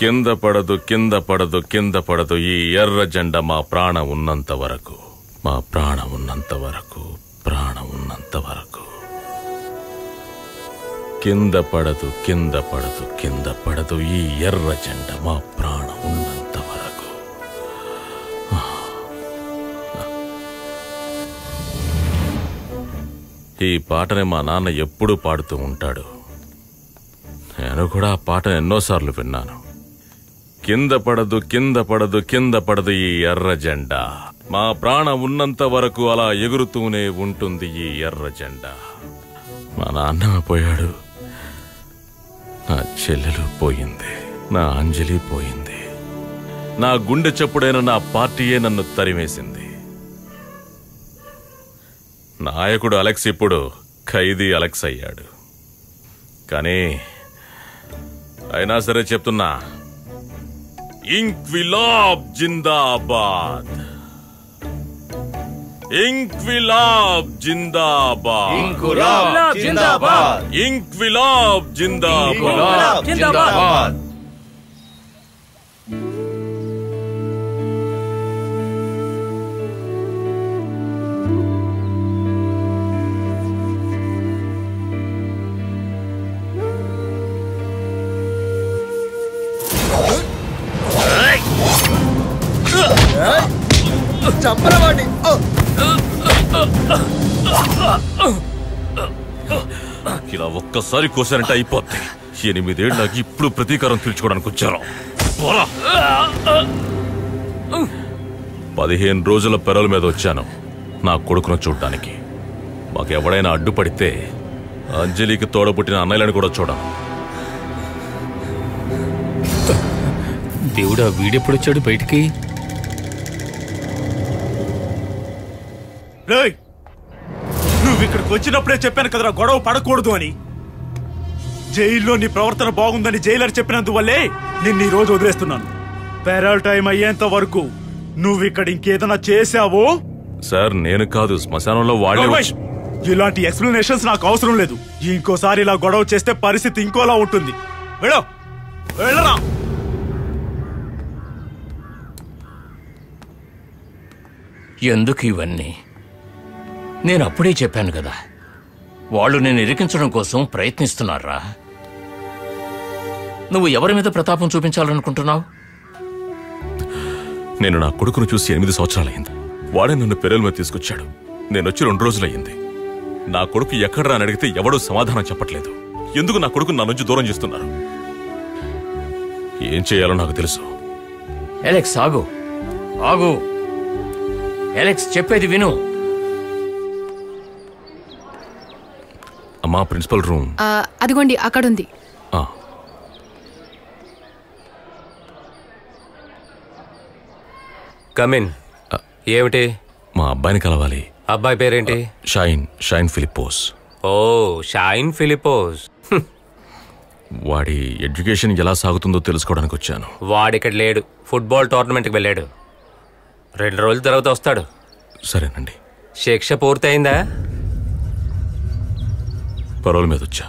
కింద పడదు కింద పడదు కింద పడదు ఈ ఎర్ర జెండా మా ప్రాణం ఉన్నంత వరకు, మా ప్రాణం ఉన్నంత వరకు, ప్రాణం ఉన్నంత వరకు. కింద పడదు కింద పడదు కింద పడదు ఈ ఎర్ర జెండా మా ప్రాణం ఉన్నంత వరకు. ఈ పాటని మా నాన్న ఎప్పుడూ పాడుతూ ఉంటాడు. నేను కూడా ఆ పాటను ఎన్నోసార్లు విన్నాను. కింద పడదు కింద పడదు కింద పడదు ఈ ఎర్ర జెండా మా ప్రాణం ఉన్నంత వరకు అలా ఎగురుతూనే ఉంటుంది ఈ ఎర్ర జెండా. మా నాన్న పోయాడు, నా చెల్లెలు పోయింది, నా అంజలి పోయింది, నా గుండె చప్పుడైన నా పార్టీయే నన్ను తరిమేసింది. నాయకుడు అలెక్స్ ఇప్పుడు ఖైదీ అలెక్స్ అయ్యాడు. కానీ అయినా సరే చెప్తున్నా, ఇంక్విలాబ్ జిందాబాద్, ఇంక్విలాబ్ జిందాబాద్, ఇంక్విలాబ్ జిందాబాద్, ఇంక్విలాబ్ జిందాబాద్, జిందాబాద్. చంపరవాడి ఇలా ఒక్కసారి కోసారంటే అయిపోద్ది. 8 ఏళ్ళకి ఇప్పుడు ప్రతీకారం తీర్చుకోవడానికి వచ్చారు. 15 రోజుల పెరల మీద వచ్చాను నా కొడుకును చూడటానికి. మాకెవడైనా అడ్డుపడితే అంజలికి తోడబుట్టిన అన్నయ్యలను కూడా చూడను. దేవుడా, వీడెప్పుడొచ్చాడు బయటికి? నువ్వు ఇక్కడికి వచ్చినప్పుడే చెప్పాను కదరా గొడవ పడకూడదు అని. జైల్లో నీ ప్రవర్తన బాగుందని జైలర్ చెప్పినందువల్లే నిన్ను ఈ రోజు వదిలేస్తున్నాను. పెరల్ టైం అయ్యేంత వరకు నువ్వు ఇక్కడ ఇంకేదైనా చేశావో. సార్ నేను కాదు, శ్మశానంలో వాళ్ళే. ఇలాంటి ఎక్స్ప్లెనేషన్స్ నాకు అవసరం లేదు. ఇంకోసారి ఇలా గొడవ చేస్తే పరిస్థితి ఇంకోలా ఉంటుంది. వెళ్ళరా. ఎందుకు ఇవన్నీ? నేను అప్పుడే చెప్పాను కదా, వాళ్ళు నేను ఇరికించడం కోసం ప్రయత్నిస్తున్నారా? నువ్వు ఎవరి మీద ప్రతాపం చూపించాలనుకుంటున్నావు? నేను నా కొడుకును చూసి 8 సంవత్సరాలయ్యింది. వాడే నన్ను పెరల మీద తీసుకొచ్చాడు. నేను వచ్చి 2 రోజులయ్యింది. నా కొడుకు ఎక్కడరా అని అడిగితే ఎవడూ సమాధానం చెప్పట్లేదు. ఎందుకు నా కొడుకును నా నుంచి దూరం చేస్తున్నారు? ఏం చేయాలో నాకు తెలుసు. అలెక్స్ ఆగు, ఆగు. అలెక్స్ చెప్పేది విను. అమ్మా, ప్రిన్సిపల్ రూమ్ అదిగోండి అక్కడుంది. కమిన్. ఏమిటి? మా అబ్బాయిని కలవాలి. అబ్బాయి పేరేంటి? షైన్ ఫిలిపోస్. ఓ, షైన్ ఫిలిపోస్. వాడి ఎడ్యుకేషన్ ఎలా సాగుతుందో తెలుసుకోవడానికి వచ్చాను. వాడిక్కడ లేడు, ఫుట్బాల్ టోర్నమెంట్కి వెళ్ళాడు. 2 రోజుల తర్వాత వస్తాడు. సరేనండి. శిక్ష పూర్తయిందా? పరోల్ మీద వచ్చా.